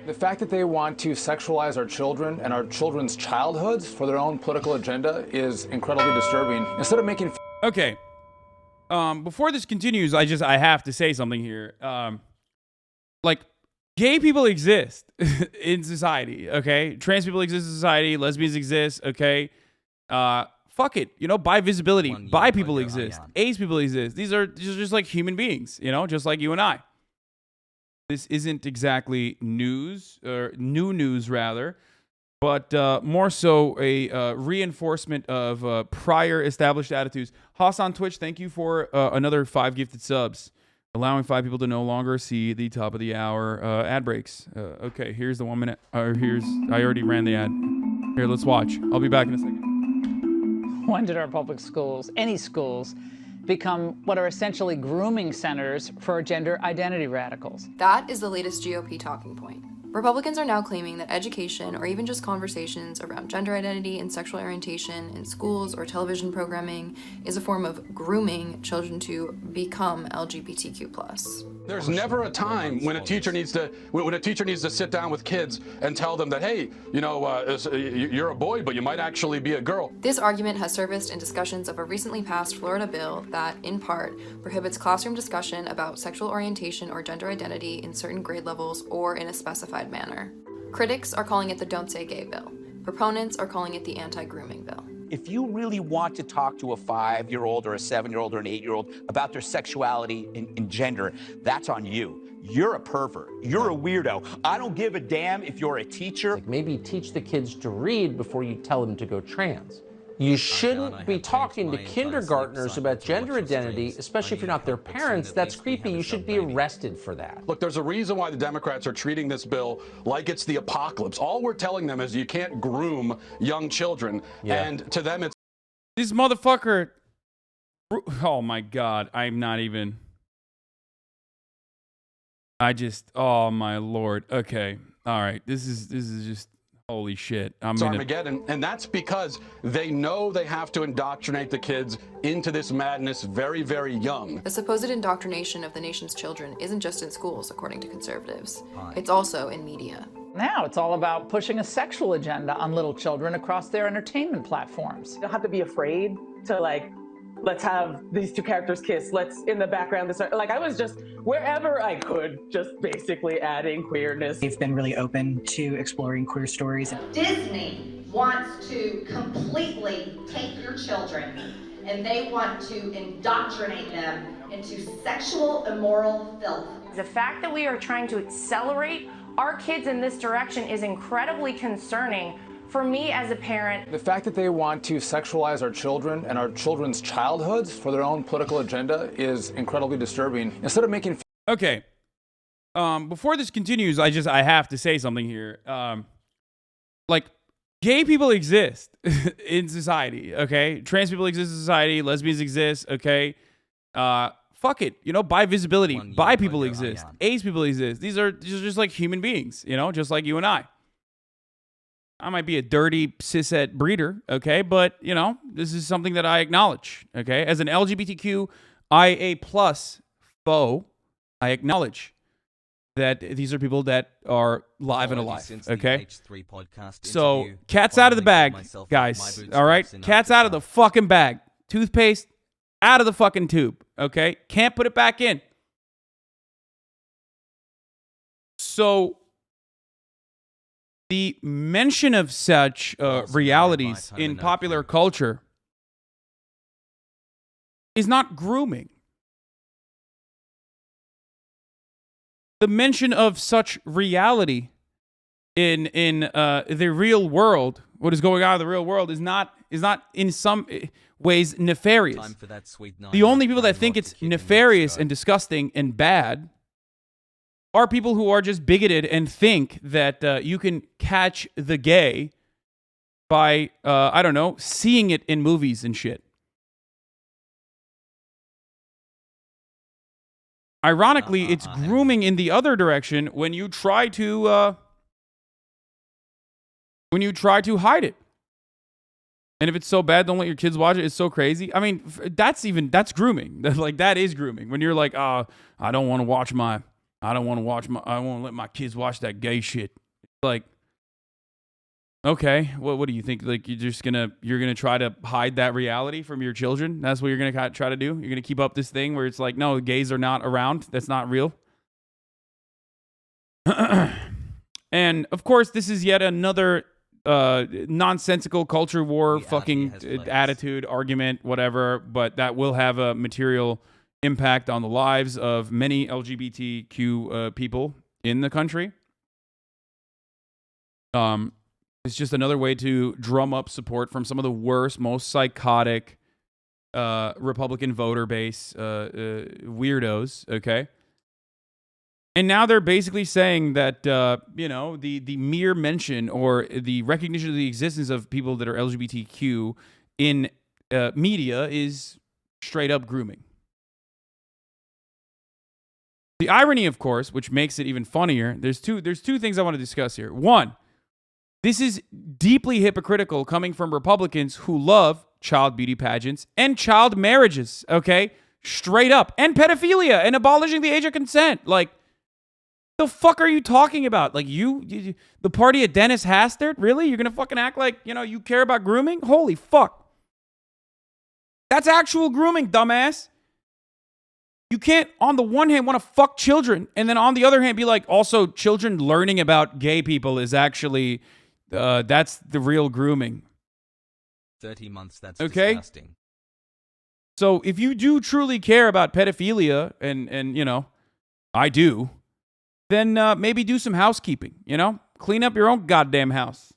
The fact that they want to sexualize our children and our children's childhoods for their own political agenda is incredibly disturbing. Instead of making... Okay. Before this continues, I have to say something here. Like, gay people exist in society, okay? Trans people exist in society. Lesbians exist, okay? Fuck it. You know, bi visibility. Bi people exist. Ace people exist. These are just like human beings, you know, just like you and I. This isn't exactly news, or new news rather, but more so a reinforcement of prior established attitudes. Haas on Twitch, thank you for another 5 gifted subs, allowing 5 people to no longer see the top of the hour ad breaks. Okay, here's the 1 minute. I already ran the ad. Here, let's watch. I'll be back in a second. When did our public schools, any schools, become what are essentially grooming centers for gender identity radicals? That is the latest GOP talking point. Republicans are now claiming that education, or even just conversations around gender identity and sexual orientation in schools or television programming, is a form of grooming children to become LGBTQ+. There's never a time when a teacher needs to sit down with kids and tell them that, hey, you know, you're a boy, but you might actually be a girl. This argument has surfaced in discussions of a recently passed Florida bill that, in part, prohibits classroom discussion about sexual orientation or gender identity in certain grade levels or in a specified manner. Critics are calling it the Don't Say Gay bill. Proponents are calling it the anti-grooming bill. If you really want to talk to a 5-year-old or a 7-year-old or an 8-year-old about their sexuality and gender, that's on you. You're a pervert. You're a weirdo. I don't give a damn if you're a teacher. Like, maybe teach the kids to read before you tell them to go trans. You shouldn't be talking to kindergartners about gender identity, especially if you're not their parents. That's creepy. You should be arrested for that. Look, there's a reason why the Democrats are treating this bill like it's the apocalypse. All we're telling them is you can't groom young children. Yeah. And to them, it's... This motherfucker... Oh, my God. I'm not even... Oh, my Lord. Okay. All right. This is just... Holy shit. It's Armageddon, and that's because they know they have to indoctrinate the kids into this madness very, very young. The supposed indoctrination of the nation's children isn't just in schools, according to conservatives. It's also in media. Now it's all about pushing a sexual agenda on little children across their entertainment platforms. You don't have to be afraid to, like, let's have these 2 characters kiss. Let's, in the background, like, I was just, wherever I could, just basically adding queerness. They've been really open to exploring queer stories. Disney wants to completely take your children and they want to indoctrinate them into sexual, immoral filth. The fact that we are trying to accelerate our kids in this direction is incredibly concerning. For me as a parent, the fact that they want to sexualize our children and our children's childhoods for their own political agenda is incredibly disturbing. Instead of making... Okay. Before this continues, I have to say something here. Like, gay people exist in society, okay? Trans people exist in society. Lesbians exist, okay? Fuck it. You know, bi visibility. Bi people exist. Ace people exist. These are just like human beings, you know, just like you and I. I might be a dirty cishet breeder, okay? But, you know, this is something that I acknowledge, okay? As an LGBTQ IA+ foe, I acknowledge that these are people that are live and alive, okay? So, cat's out of the bag, guys, all right? Cat's out of the fucking bag. Toothpaste out of the fucking tube, okay? Can't put it back in. So... the mention of such realities in popular culture is not grooming. The mention of such reality in the real world, what is going on in the real world, is not in some ways nefarious. The only people that think it's nefarious and disgusting and bad are people who are just bigoted and think that you can catch the gay by, I don't know, seeing it in movies and shit. Ironically, it's grooming in the other direction when you try to hide it. And if it's so bad, don't let your kids watch it. It's so crazy. I mean, that's grooming. Like, that is grooming. When you're like, I don't want to watch my I won't let my kids watch that gay shit. Like, okay, what do you think? Like, you're gonna try to hide that reality from your children? That's what you're gonna try to do? You're gonna keep up this thing where it's like, no, gays are not around. That's not real. And of course, this is yet another nonsensical culture war fucking attitude, argument, whatever, but that will have a material impact on the lives of many LGBTQ people in the country. It's just another way to drum up support from some of the worst, most psychotic Republican voter base weirdos, okay? And now they're basically saying that, the mere mention or the recognition of the existence of people that are LGBTQ in media is straight up grooming. The irony, of course, which makes it even funnier, there's two things I want to discuss here. One, this is deeply hypocritical coming from Republicans who love child beauty pageants and child marriages, okay? Straight up. And pedophilia and abolishing the age of consent. Like, the fuck are you talking about? Like, you the party of Dennis Hastert? Really? You're going to fucking act like, you care about grooming? Holy fuck. That's actual grooming, dumbass. You can't, on the one hand, want to fuck children, and then on the other hand, be like, also, children learning about gay people is actually, that's the real grooming. 30 months, that's okay? Disgusting. So if you do truly care about pedophilia, and I do, then maybe do some housekeeping, Clean up your own goddamn house.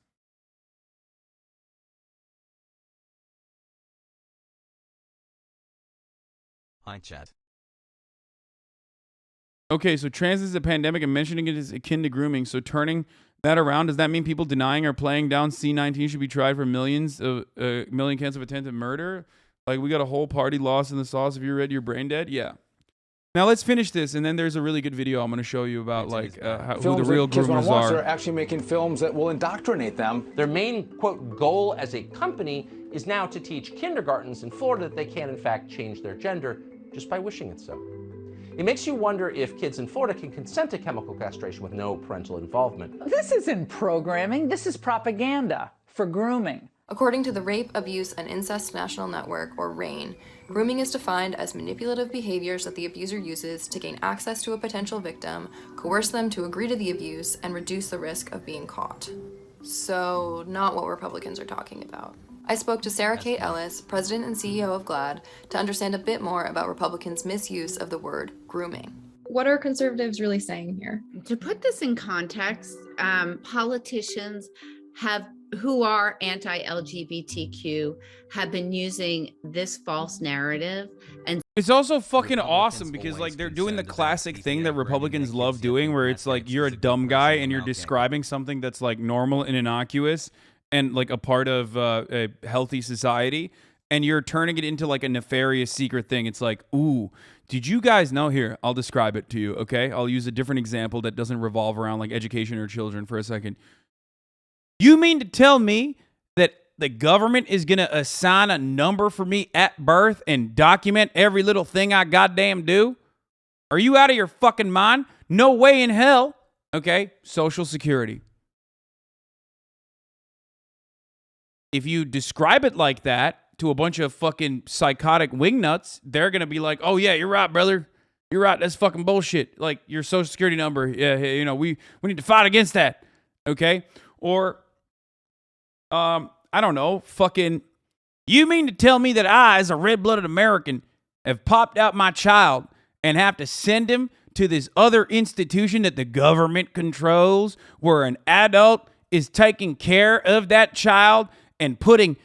Hi, chat. Okay, so trans is a pandemic and mentioning it is akin to grooming. So turning that around, does that mean people denying or playing down C-19 should be tried for million counts of attempted murder? Like, we got a whole party lost in the sauce. If you're ready, you're brain dead? Yeah. Now let's finish this, and then there's a really good video I'm going to show you about who the real groomers are. They're actually making films that will indoctrinate them. Their main, quote, goal as a company is now to teach kindergartens in Florida that they can, in fact, change their gender just by wishing it so. It makes you wonder if kids in Florida can consent to chemical castration with no parental involvement. This isn't programming. This is propaganda for grooming. According to the Rape, Abuse, and Incest National Network, or RAINN, grooming is defined as manipulative behaviors that the abuser uses to gain access to a potential victim, coerce them to agree to the abuse, and reduce the risk of being caught. So, not what Republicans are talking about. I spoke to Sarah Kate Ellis, president and CEO of GLAAD, to understand a bit more about Republicans' misuse of the word grooming. What are conservatives really saying here? To put this in context, politicians who are anti-LGBTQ have been using this false narrative, and it's also fucking awesome because they're doing the classic thing that Republicans love doing, where it's like you're a dumb guy and you're describing something that's like normal and innocuous and like a part of a healthy society, and you're turning it into like a nefarious secret thing. It's like, ooh, did you guys know? Here, I'll describe it to you, okay? I'll use a different example that doesn't revolve around like education or children for a second. You mean to tell me that the government is going to assign a number for me at birth and document every little thing I goddamn do? Are you out of your fucking mind? No way in hell. Okay, Social Security. If you describe it like that to a bunch of fucking psychotic wingnuts, they're going to be like, oh yeah, you're right, brother. You're right. That's fucking bullshit. Like your Social Security number. Yeah, we need to fight against that. Okay? Or, I don't know, fucking, you mean to tell me that I, as a red-blooded American, have popped out my child and have to send him to this other institution that the government controls, where an adult is taking care of that child and putting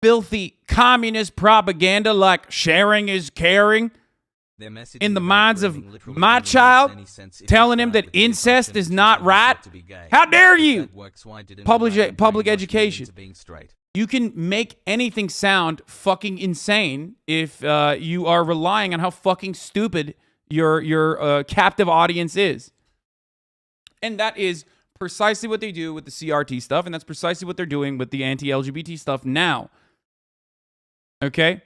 filthy communist propaganda like sharing is caring in the minds of my child, telling him that incest is not right? How dare you? Public education. You can make anything sound fucking insane if you are relying on how fucking stupid your captive audience is. And that is precisely what they do with the CRT stuff, and that's precisely what they're doing with the anti-LGBT stuff now. Okay?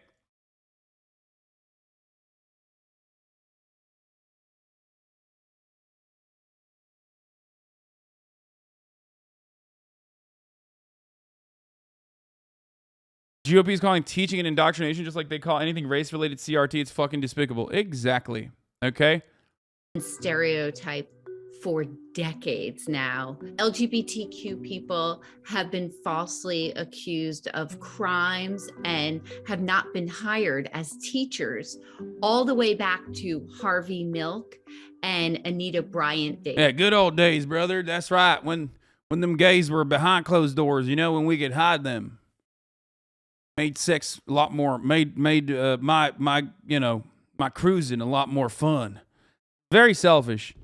GOP is calling teaching and indoctrination just like they call anything race-related CRT. It's fucking despicable. Exactly. Okay? Stereotype for decades now. LGBTQ people have been falsely accused of crimes and have not been hired as teachers all the way back to Harvey Milk and Anita Bryant days. Yeah, good old days, brother. That's right. When them gays were behind closed doors, you know, when we could hide them. Made sex a lot more, made my cruising a lot more fun. Very selfish.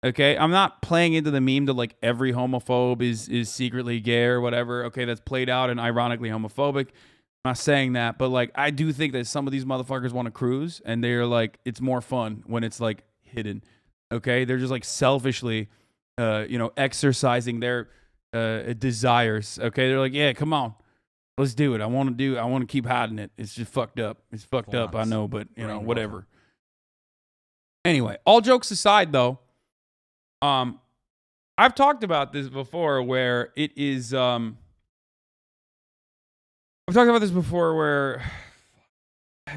Okay, I'm not playing into the meme that like every homophobe is secretly gay or whatever. Okay, that's played out and ironically homophobic. I'm not saying that, but like I do think that some of these motherfuckers want to cruise and they're like, it's more fun when it's like hidden. Okay, they're just like selfishly, exercising their desires. Okay, they're like, yeah, come on, let's do it. I want to keep hiding it. It's just fucked up. It's fucked up. I know, but whatever. Anyway, all jokes aside, though. I've talked about this before where it is, I've talked about this before where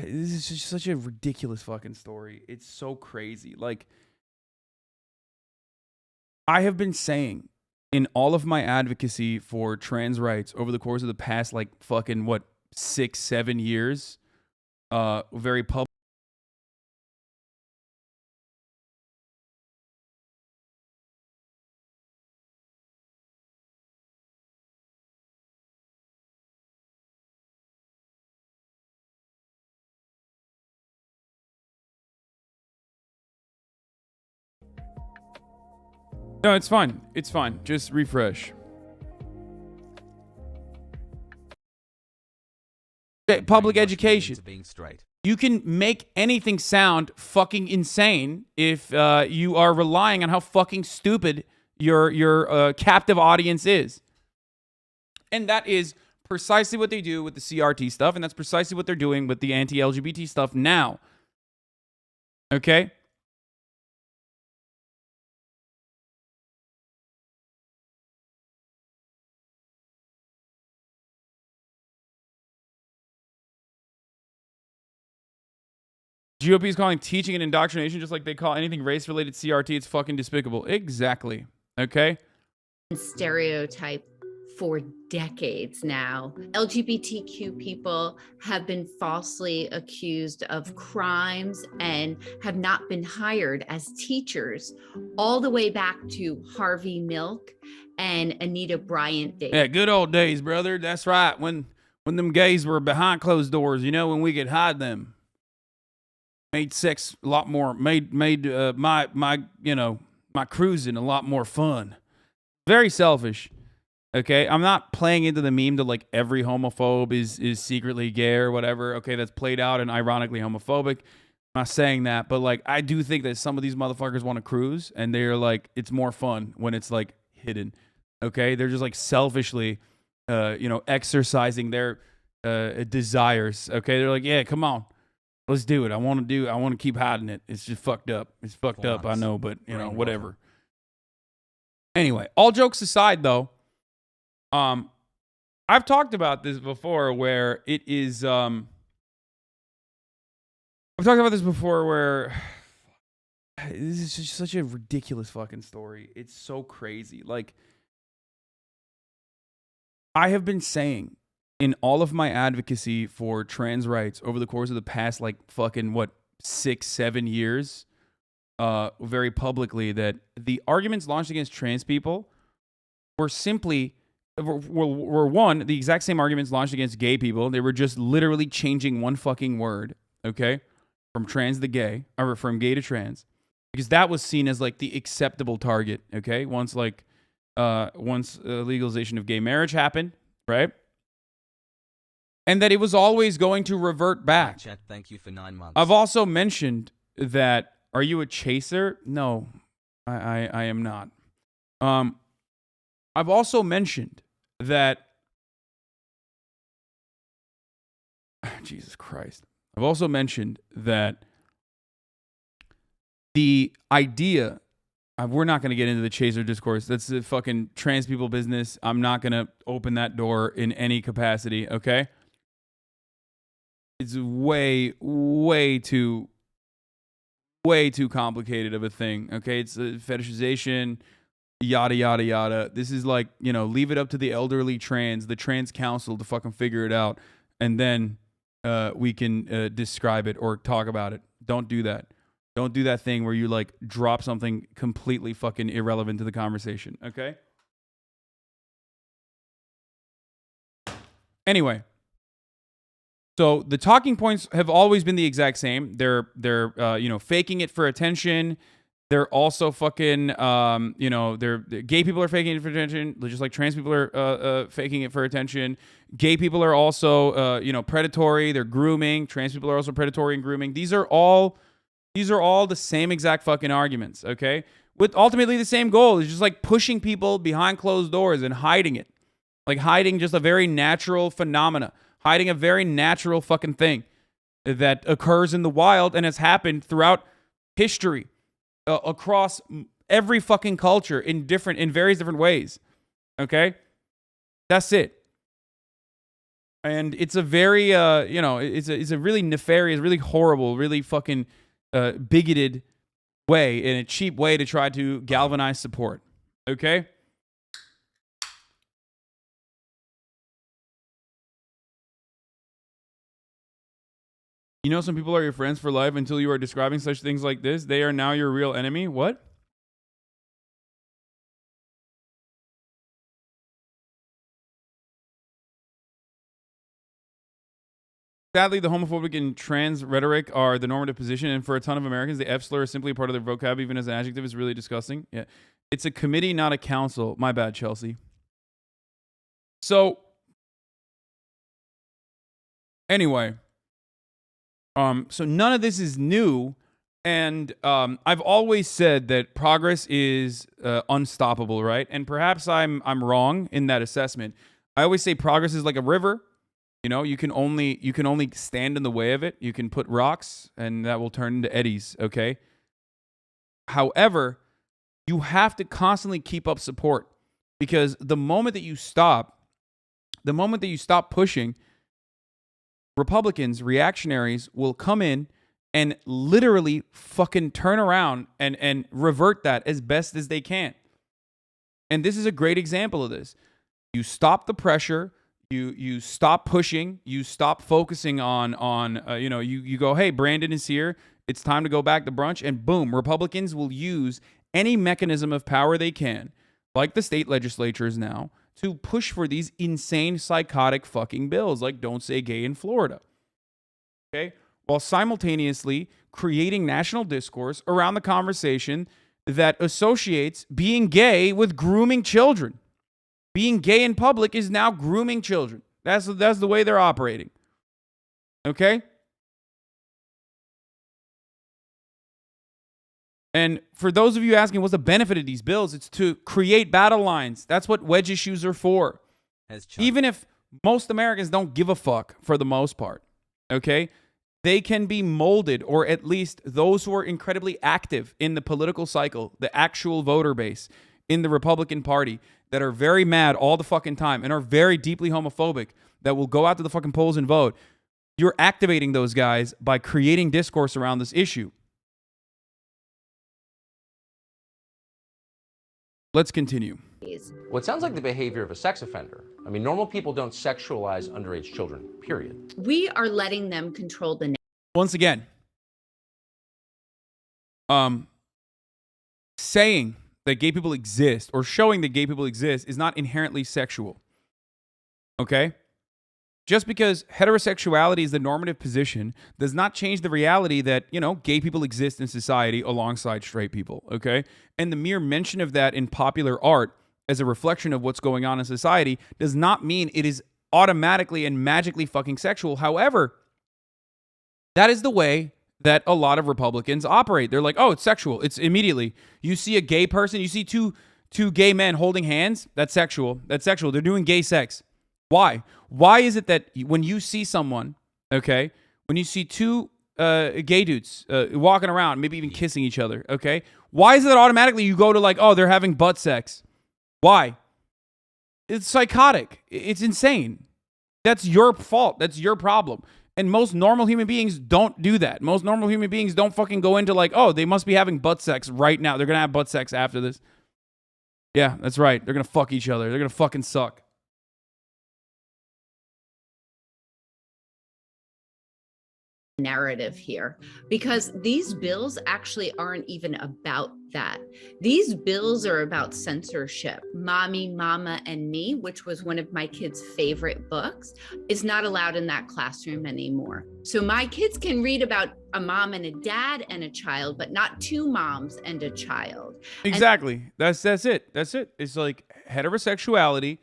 this is just such a ridiculous fucking story. It's so crazy. Like, I have been saying in all of my advocacy for trans rights over the course of the past, like, fucking, 6-7 years, very public. No, it's fine. It's fine. Just refresh. Public education. Being straight. You can make anything sound fucking insane if you are relying on how fucking stupid your captive audience is. And that is precisely what they do with the CRT stuff, and that's precisely what they're doing with the anti-LGBT stuff now. Okay? GOP is calling teaching and indoctrination just like they call anything race-related CRT. It's fucking despicable. Exactly. Okay? Stereotype for decades now. LGBTQ people have been falsely accused of crimes and have not been hired as teachers all the way back to Harvey Milk and Anita Bryant days. Yeah, good old days, brother. That's right. When them gays were behind closed doors, you know, when we could hide them. Made sex a lot more, made my cruising a lot more fun. Very selfish. Okay, I'm not playing into the meme that like every homophobe is secretly gay or whatever. Okay, that's played out and ironically homophobic. I'm not saying that, but like I do think that some of these motherfuckers want to cruise and they're like, it's more fun when it's like hidden. Okay, they're just like selfishly, exercising their desires. Okay, they're like, yeah, come on. Let's do it. I want to keep hiding it. It's just fucked up. It's fucked up. I know, but whatever. Anyway, all jokes aside, though, I've talked about this before where it is, I've talked about this before where this is just such a ridiculous fucking story. It's so crazy. Like, I have been saying in all of my advocacy for trans rights over the course of the past, like, fucking, 6-7 years, very publicly, that the arguments launched against trans people were simply, were one, the exact same arguments launched against gay people. They were just literally changing one fucking word, okay? From trans to gay, or from gay to trans. Because that was seen as, like, the acceptable target, okay? Once legalization of gay marriage happened, right? And that it was always going to revert back. Chat, thank you for 9 months. I've also mentioned that, are you a chaser? No, I am not. I've also mentioned that, Jesus Christ. I've also mentioned that the idea, we're not going to get into the chaser discourse. That's the fucking trans people business. I'm not going to open that door in any capacity, okay? It's way too complicated of a thing. Okay, it's a fetishization, yada yada yada. This is like, you know, leave it up to the elderly trans, the trans council to fucking figure it out, and then we can describe it or talk about it. Don't do that. Don't do that thing where you like drop something completely fucking irrelevant to the conversation. Okay. Anyway. So the talking points have always been the exact same. They're you know, faking it for attention. They're also fucking you know, they're gay people are faking it for attention, just like trans people are faking it for attention. Gay people are also you know, predatory. They're grooming. Trans people are also predatory and grooming. These are all the same exact fucking arguments. Okay, with ultimately the same goal. It's just like pushing people behind closed doors and hiding it, like hiding just a very natural phenomena. Hiding a very natural fucking thing that occurs in the wild and has happened throughout history, across every fucking culture in various different ways. Okay, that's it. And it's a very you know, it's a really nefarious, really horrible, really fucking bigoted way and a cheap way to try to galvanize support. Okay. You know, some people are your friends for life until you are describing such things like this. They are now your real enemy. What? Sadly, the homophobic and trans rhetoric are the normative position, and for a ton of Americans, the F slur is simply a part of their vocab, even as an adjective. Is really disgusting. Yeah. It's a committee, not a council. My bad, Chelsea. So, anyway. So none of this is new, and I've always said that progress is unstoppable, right? And perhaps I'm wrong in that assessment. I always say progress is like a river. You know, you can only stand in the way of it. You can put rocks, and that will turn into eddies. Okay. However, you have to constantly keep up support, because the moment that you stop pushing, Republicans, reactionaries will come in and literally fucking turn around and revert that as best as they can. And this is a great example of this. You stop the pressure, you stop pushing, you stop focusing on you know, you go, hey, Brandon is here, it's time to go back to brunch, and boom, Republicans will use any mechanism of power they can, like the state legislatures now, to push for these insane, psychotic fucking bills like Don't Say Gay in Florida. Okay? While simultaneously creating national discourse around the conversation that associates being gay with grooming children. Being gay in public is now grooming children. That's the way they're operating. Okay? And for those of you asking what's the benefit of these bills, it's to create battle lines. That's what wedge issues are for. Even if most Americans don't give a fuck for the most part, okay? They can be molded, or at least those who are incredibly active in the political cycle, the actual voter base in the Republican Party that are very mad all the fucking time and are very deeply homophobic that will go out to the fucking polls and vote. You're activating those guys by creating discourse around this issue. Let's continue. Well, it sounds like the behavior of a sex offender. I mean, normal people don't sexualize underage children, period. We are letting them control the. Once again, saying that gay people exist or showing that gay people exist is not inherently sexual. Okay? Just because heterosexuality is the normative position does not change the reality that, you know, gay people exist in society alongside straight people, okay? And the mere mention of that in popular art as a reflection of what's going on in society does not mean it is automatically and magically fucking sexual. However, that is the way that a lot of Republicans operate. They're like, oh, it's sexual. It's immediately. You see a gay person, you see two gay men holding hands, that's sexual. That's sexual. They're doing gay sex. Why? Why is it that when you see someone, okay, when you see two gay dudes walking around, maybe even kissing each other, okay, why is it that automatically you go to like, oh, they're having butt sex? Why? It's psychotic. It's insane. That's your fault. That's your problem. And most normal human beings don't do that. Most normal human beings don't fucking go into like, oh, they must be having butt sex right now. They're going to have butt sex after this. Yeah, that's right. They're going to fuck each other. They're going to fucking suck. Narrative here, because these bills actually aren't even about that. These bills are about censorship. Mommy, Mama, and Me, which was one of my kids' favorite books, is not allowed in that classroom anymore. So my kids can read about a mom and a dad and a child, but not two moms and a child. Exactly. That's it. That's it. It's like heterosexuality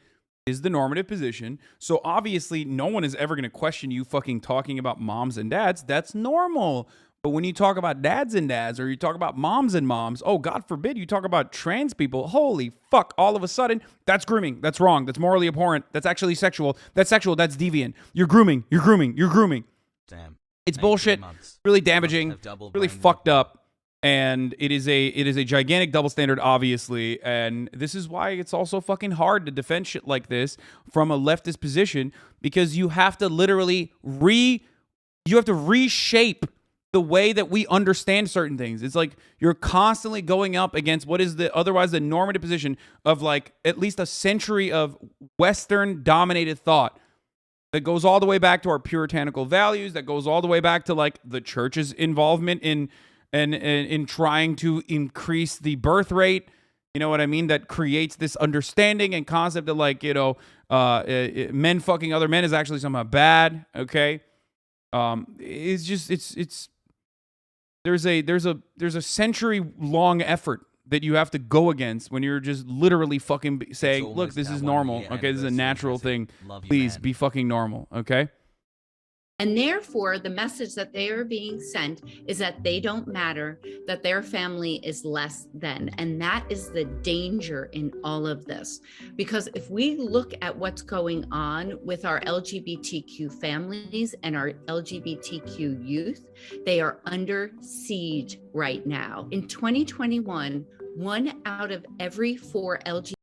is the normative position. So obviously no one is ever going to question you fucking talking about moms and dads. That's normal. But when you talk about dads and dads, or you talk about moms and moms, oh, God forbid you talk about trans people, holy fuck, all of a sudden, that's grooming. That's wrong. That's morally abhorrent. That's actually sexual. That's sexual. That's deviant. You're grooming. You're grooming. You're grooming. Damn. It's bullshit. Really damaging. Really fucked up. And it is a gigantic double standard, obviously. And this is why it's also fucking hard to defend shit like this from a leftist position, because you have to literally reshape the way that we understand certain things. It's like you're constantly going up against what is otherwise the normative position of like at least a century of Western dominated thought that goes all the way back to our puritanical values, that goes all the way back to like the church's involvement in trying to increase the birth rate. You know what I mean? That creates this understanding and concept of like, you know, men fucking other men is actually somehow bad. Okay. It's just, there's a century long effort that you have to go against when you're just literally fucking saying, look, this is normal. Okay. This is a natural thing. Please be fucking normal. Okay. And therefore, the message that they are being sent is that they don't matter, that their family is less than. And that is the danger in all of this. Because if we look at what's going on with our LGBTQ families and our LGBTQ youth, they are under siege right now. In 2021, 1 out of every 4 LGBT.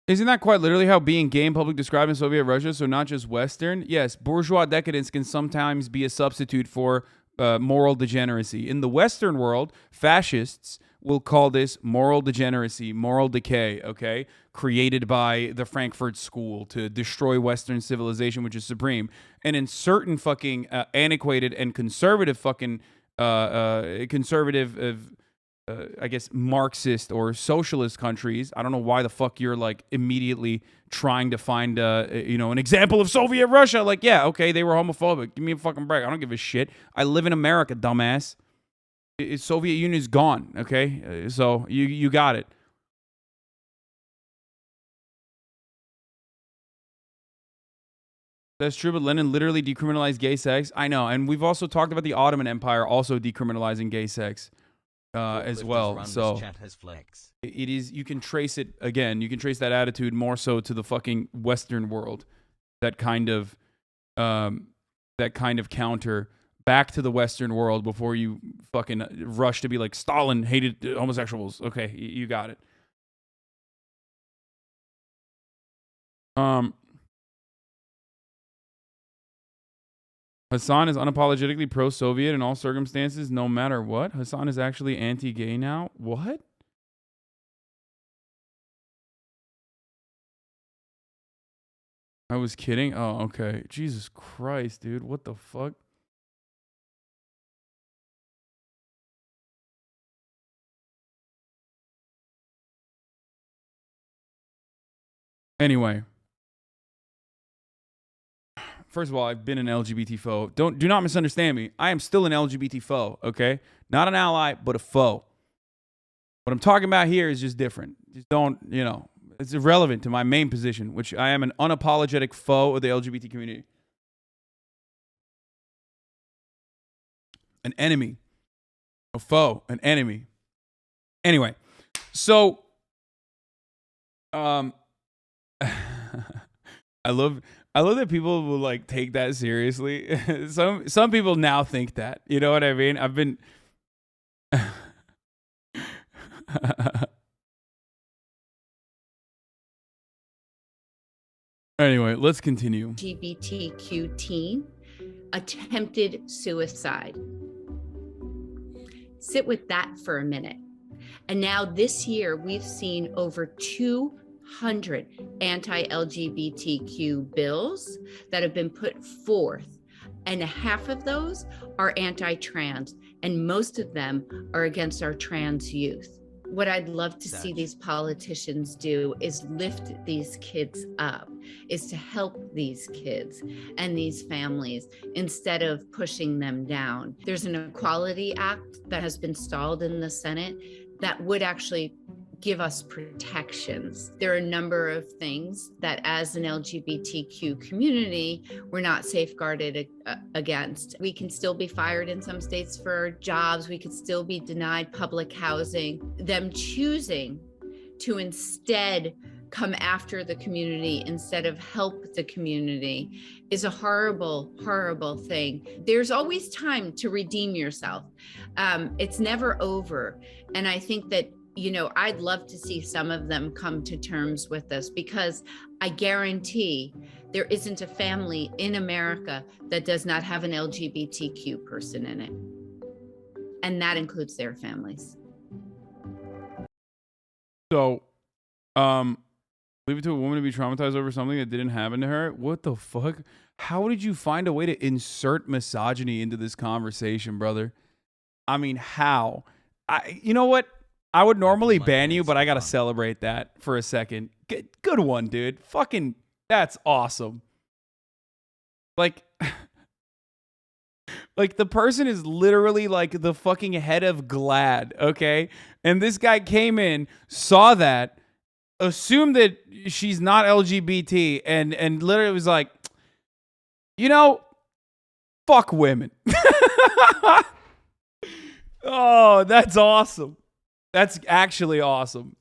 Isn't that quite literally how being gay in public described in Soviet Russia? So not just Western. Yes, bourgeois decadence can sometimes be a substitute for moral degeneracy. In the Western world, fascists will call this moral degeneracy, moral decay, okay? Created by the Frankfurt School to destroy Western civilization, which is supreme. And in certain fucking antiquated and conservative fucking I guess Marxist or socialist countries. I don't know why the fuck you're like immediately trying to find an example of Soviet Russia. Like, yeah, okay, they were homophobic. Give me a fucking break. I don't give a shit. I live in America, dumbass. Soviet Union is gone. Okay, so you got it. That's true, but Lenin literally decriminalized gay sex. I know, and we've also talked about the Ottoman Empire also decriminalizing gay sex. As well, so it is. You can trace it again. You can trace that attitude more so to the fucking Western world, that kind of counter back to the Western world before you fucking rush to be like Stalin hated homosexuals. Okay, you got it. Hasan is unapologetically pro-Soviet in all circumstances, no matter what. Hasan is actually anti-gay now. What? I was kidding. Oh, okay. Jesus Christ, dude. What the fuck? Anyway. First of all, I've been an LGBT foe. Do not misunderstand me. I am still an LGBT foe, okay? Not an ally, but a foe. What I'm talking about here is just different. Just don't, it's irrelevant to my main position, which I am an unapologetic foe of the LGBT community. An enemy. A foe. An enemy. Anyway, so, I love that people will like take that seriously. Some people now think that. You know what I mean? I've been Anyway, let's continue. LGBTQ teen attempted suicide. Sit with that for a minute. And now this year, we've seen over 200 anti-LGBTQ bills that have been put forth, and half of those are anti-trans, and most of them are against our trans youth. What I'd love to see these politicians do is lift these kids up, is to help these kids and these families instead of pushing them down. There's an Equality Act that has been stalled in the Senate that would actually give us protections. There are a number of things that as an LGBTQ community, we're not safeguarded against. We can still be fired in some states for jobs. We could still be denied public housing. Them choosing to instead come after the community instead of help the community is a horrible, horrible thing. There's always time to redeem yourself. It's never over. And I think that, you know, I'd love to see some of them come to terms with this, because I guarantee there isn't a family in America that does not have an LGBTQ person in it. And that includes their families. So, leave it to a woman to be traumatized over something that didn't happen to her? What the fuck? How did you find a way to insert misogyny into this conversation, brother? I mean, how? You know what? I would normally ban you, but I got to celebrate that for a second. Good one, dude. Fucking, that's awesome. Like the person is literally like the fucking head of GLAAD, okay? And this guy came in, saw that, assumed that she's not LGBT, and literally was like, you know, fuck women. Oh, that's awesome. That's actually awesome.